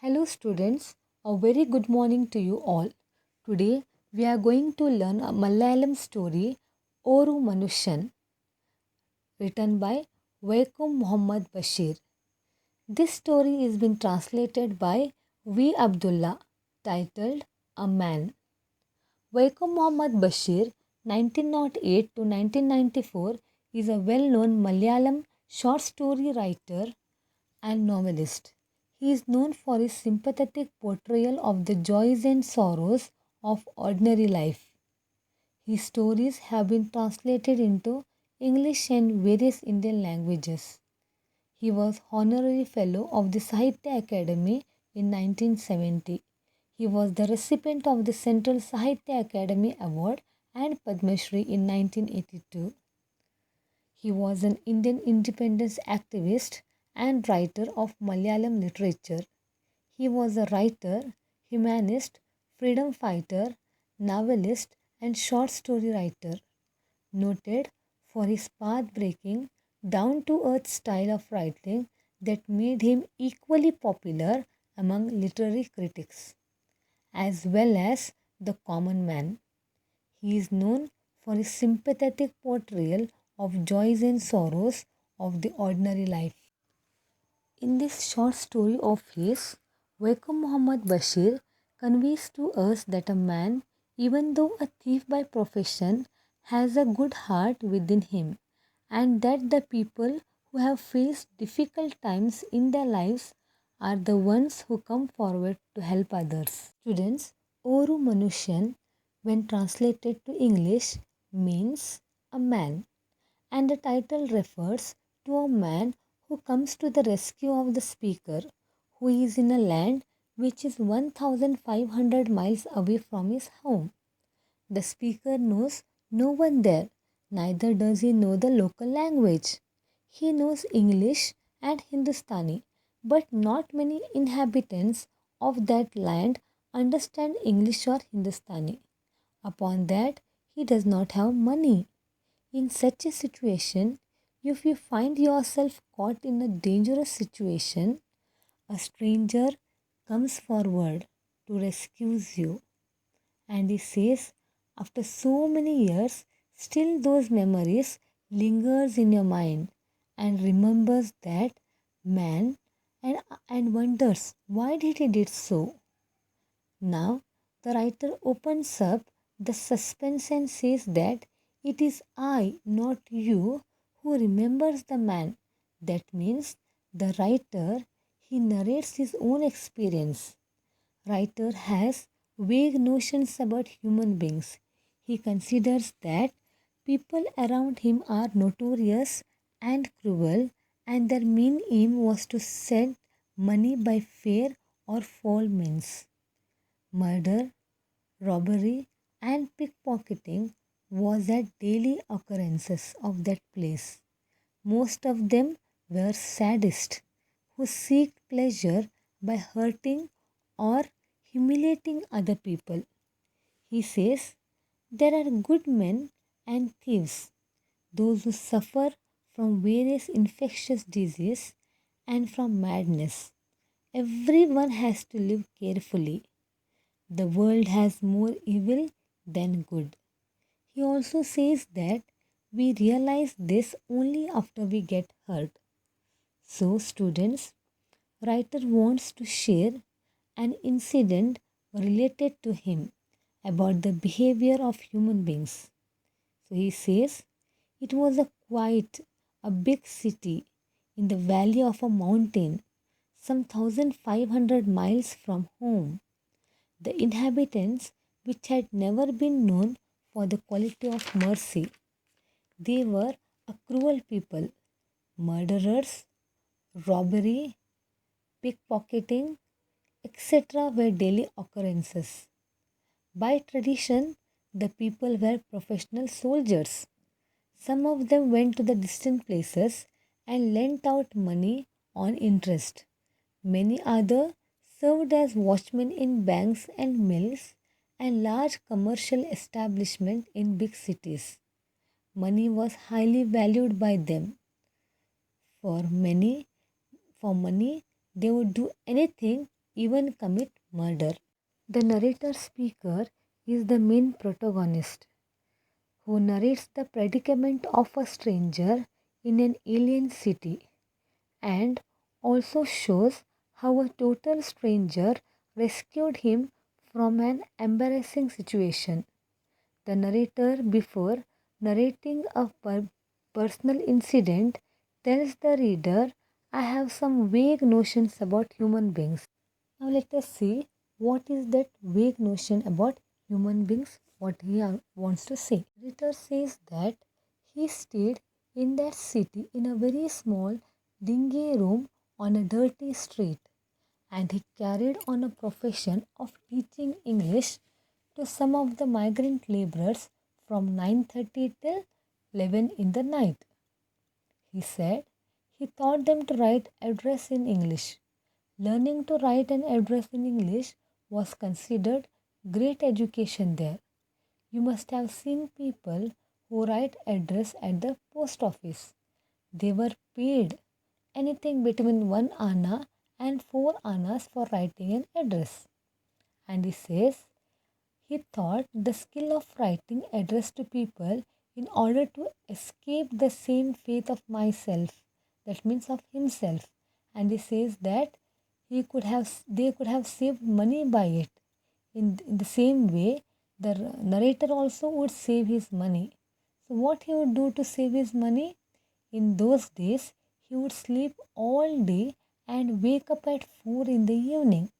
Hello students, a very good morning to you all. Today we are going to learn a Malayalam story Oru Manushan written by Waikum Muhammad Bashir. This story is been translated by V. Abdullah titled A Man. Waikum Muhammad Bashir 1908 to 1994 is a well-known Malayalam short story writer and novelist. He is known for his sympathetic portrayal of the joys and sorrows of ordinary life. His stories have been translated into English and various Indian languages. He was honorary fellow of the Sahitya Academy in 1970. He was the recipient of the Central Sahitya Academy Award and Padma Shri in 1982. He was an Indian independence activist and writer of Malayalam literature. He was a writer, humanist, freedom fighter, novelist, and short story writer, noted for his path breaking, down to earth style of writing that made him equally popular among literary critics, as well as the common man. He is known for his sympathetic portrayal of joys and sorrows of the ordinary life. In this short story of his, Waikum Muhammad Bashir conveys to us that a man, even though a thief by profession, has a good heart within him, and that the people who have faced difficult times in their lives are the ones who come forward to help others. Students, Oru Manushan, when translated to English, means a man, and the title refers to a man who comes to the rescue of the speaker, who is in a land which is 1500 miles away from his home. The speaker knows no one there, neither does he know the local language. He knows English and Hindustani, but not many inhabitants of that land understand English or Hindustani. Upon that, he does not have money. In such a situation, if you find yourself caught in a dangerous situation, a stranger comes forward to rescue you. And he says, after so many years, still those memories lingers in your mind and remembers that man and wonders why did he did so. Now the writer opens up the suspense and says that it is I, not you, who remembers the man. That means the writer, he narrates his own experience. Writer has vague notions about human beings. He considers that people around him are notorious and cruel, and their main aim was to send money by fair or foul means. Murder, robbery, and pickpocketing was at daily occurrences of that place. Most of them were sadists who seek pleasure by hurting or humiliating other people. He says there are good men and thieves, those who suffer from various infectious diseases and from madness. Everyone has to live carefully. The world has more evil than good. He also says that we realize this only after we get hurt. So, students, writer wants to share an incident related to him about the behavior of human beings. So he says it was a big city in the valley of a mountain, some 1500 miles from home. The inhabitants, which had never been known for the quality of mercy, they were a cruel people, murderers, robbery, pickpocketing, etc. were daily occurrences. By tradition, the people were professional soldiers. Some of them went to the distant places and lent out money on interest. Many others served as watchmen in banks and mills and large commercial establishments in big cities. Money was highly valued by them. For many, for money, they would do anything even commit murder. The narrator speaker is the main protagonist who narrates the predicament of a stranger in an alien city and also shows how a total stranger rescued him from an embarrassing situation. The narrator, before narrating a personal incident, tells the reader, I have some vague notions about human beings. Now, let us see what is that vague notion about human beings, what he wants to say. The narrator says that he stayed in that city in a very small, dingy room on a dirty street, and he carried on a profession of teaching English to some of the migrant laborers from 9:30 till 11 in the night. He said he taught them to write address in English. Learning to write an address in English was considered great education there. You must have seen people who write address at the post office. They were paid anything between 1 anna and 4 annas for writing an address. And he says he thought the skill of writing address to people in order to escape the same fate of myself, that means of himself. And he says that they could have saved money by it. In the same way, the narrator also would save his money. So, what he would do to save his money? In those days, he would sleep all day and wake up at 4 in the evening.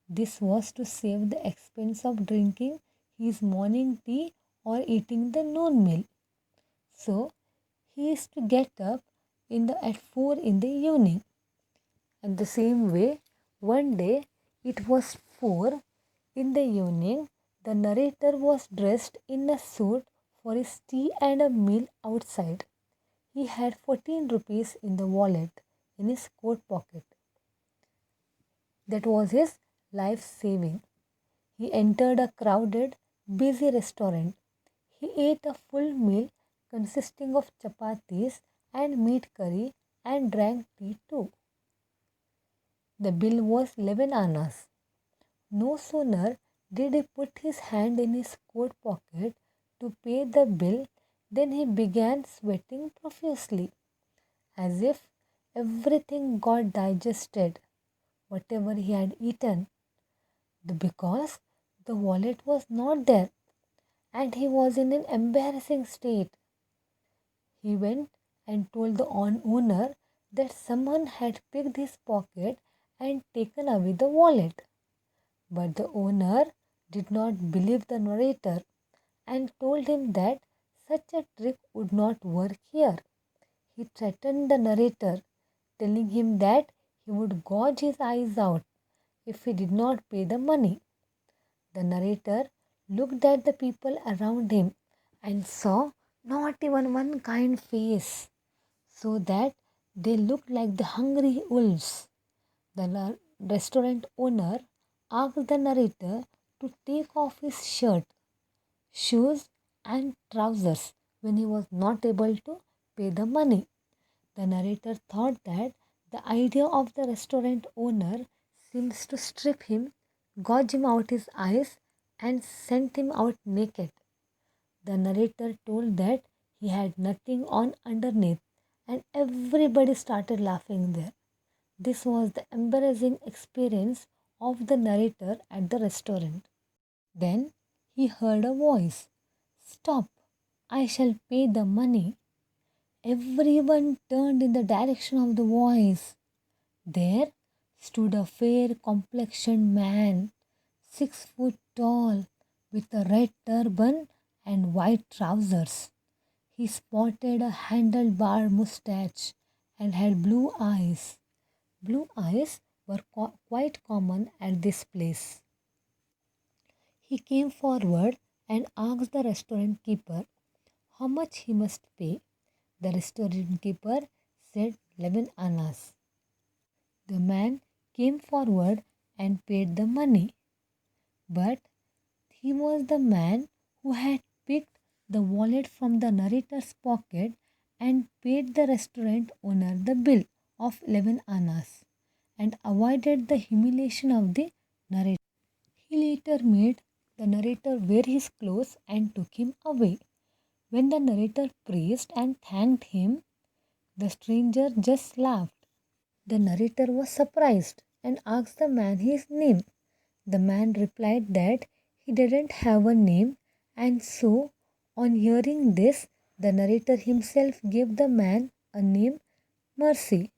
This was to save the expense of drinking his morning tea or eating the noon meal. So he is to get up at 4 in the evening. And the same way, one day it was 4 in the evening. The narrator was dressed in a suit for his tea and a meal outside. He had 14 rupees in the wallet in his coat pocket. That was his life saving. He entered a crowded, busy restaurant. He ate a full meal consisting of chapatis and meat curry and drank tea too. The bill was 11 annas. No sooner did he put his hand in his coat pocket to pay the bill than he began sweating profusely, as if everything got digested, whatever he had eaten, because the wallet was not there and he was in an embarrassing state. He went and told the owner that someone had picked his pocket and taken away the wallet. But the owner did not believe the narrator and told him that such a trick would not work here. He threatened the narrator, telling him that he would gouge his eyes out if he did not pay the money. The narrator looked at the people around him and saw not even one kind face, so that they looked like the hungry wolves. The restaurant owner asked the narrator to take off his shirt, shoes, and trousers when he was not able to pay the money. The narrator thought that the idea of the restaurant owner seems to strip him, gouge him out his eyes, and sent him out naked. The narrator told that he had nothing on underneath, and everybody started laughing there. This was the embarrassing experience of the narrator at the restaurant. Then he heard a voice, Stop, I shall pay the money. Everyone turned in the direction of the voice. There stood a fair complexioned man, 6 foot tall, with a red turban and white trousers. He sported a handlebar mustache and had blue eyes. Blue eyes were quite common at this place. He came forward and asked the restaurant keeper how much he must pay. The restaurant keeper said 11 annas. The man came forward and paid the money. But he was the man who had picked the wallet from the narrator's pocket and paid the restaurant owner the bill of 11 annas. and avoided the humiliation of the narrator. He later made the narrator wear his clothes and took him away. When the narrator praised and thanked him, the stranger just laughed. The narrator was surprised and asked the man his name. The man replied that he didn't have a name, and so, on hearing this, the narrator himself gave the man a name, Mercy.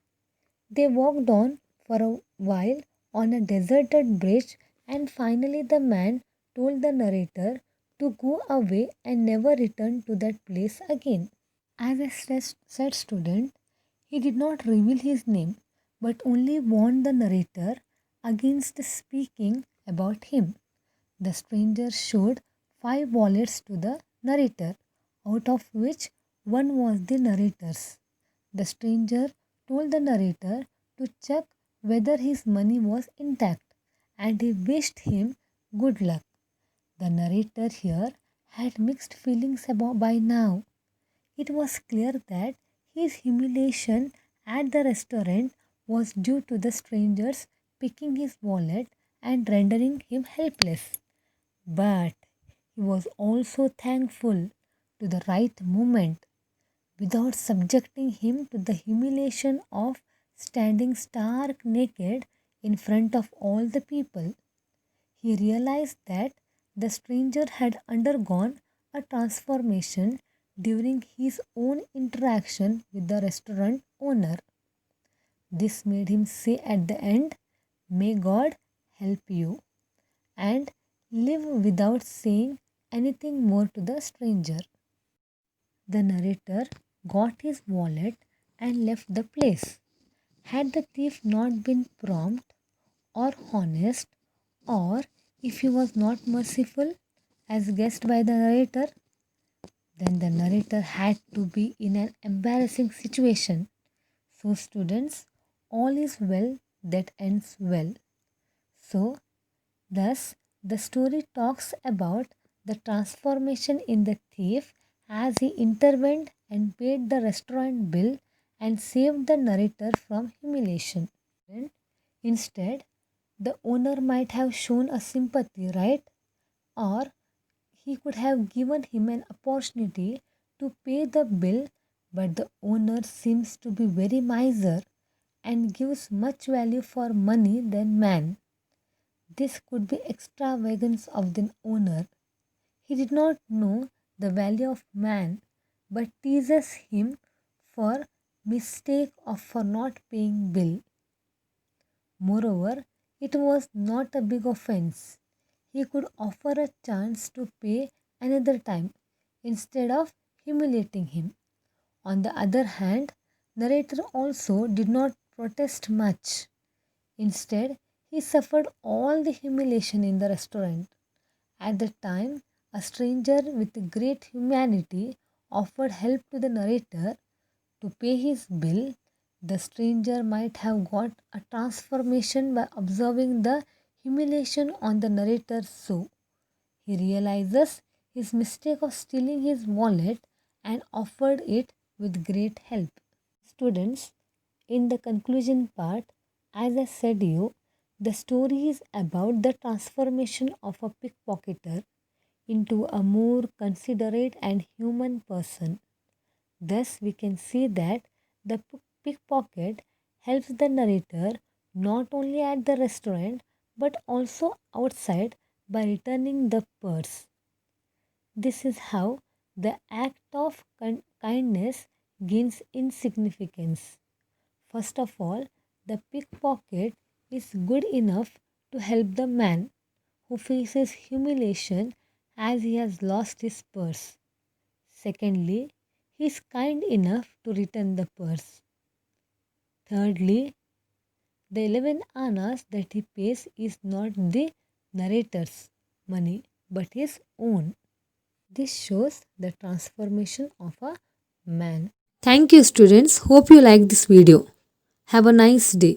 They walked on for a while on a deserted bridge, and finally the man told the narrator to go away and never return to that place again. As a said student, he did not reveal his name but only warned the narrator against speaking about him. The stranger showed 5 wallets to the narrator, out of which one was the narrator's. The stranger told the narrator to check whether his money was intact, and he wished him good luck. The narrator here had mixed feelings about by now. It was clear that his humiliation at the restaurant was due to the strangers picking his wallet and rendering him helpless. But he was also thankful to the right moment without subjecting him to the humiliation of standing stark naked in front of all the people. He realized that the stranger had undergone a transformation during his own interaction with the restaurant owner. This made him say at the end, "May God help you," and live without saying anything more to the stranger. The narrator got his wallet and left the place. Had the thief not been prompt or honest, or if he was not merciful, as guessed by the narrator, then the narrator had to be in an embarrassing situation. So, students, all is well that ends well. So, thus, the story talks about the transformation in the thief as he intervened and paid the restaurant bill and saved the narrator from humiliation. And instead, the owner might have shown a sympathy, right? Or he could have given him an opportunity to pay the bill, but the owner seems to be very miser and gives much value for money than man. This could be extravagance of the owner. He did not know the value of man, but teases him for mistake of for not paying bill. Moreover, it was not a big offense. He could offer a chance to pay another time instead of humiliating him. On the other hand, narrator also did not protest much. Instead, he suffered all the humiliation in the restaurant. At the time, a stranger with great humanity offered help to the narrator to pay his bill. The stranger might have got a transformation by observing the humiliation on the narrator, so he realizes his mistake of stealing his wallet and offered it with great help. Students, in the conclusion part, as I said you, the story is about the transformation of a pickpocketer into a more considerate and human person. Thus, we can see that the pickpocket helps the narrator not only at the restaurant but also outside by returning the purse. This is how the act of kindness gains insignificance. First of all, the pickpocket is good enough to help the man who faces humiliation as he has lost his purse. Secondly, he is kind enough to return the purse. Thirdly, the 11 annas that he pays is not the narrator's money but his own. This shows the transformation of a man. Thank you, students. Hope you like this video. Have a nice day.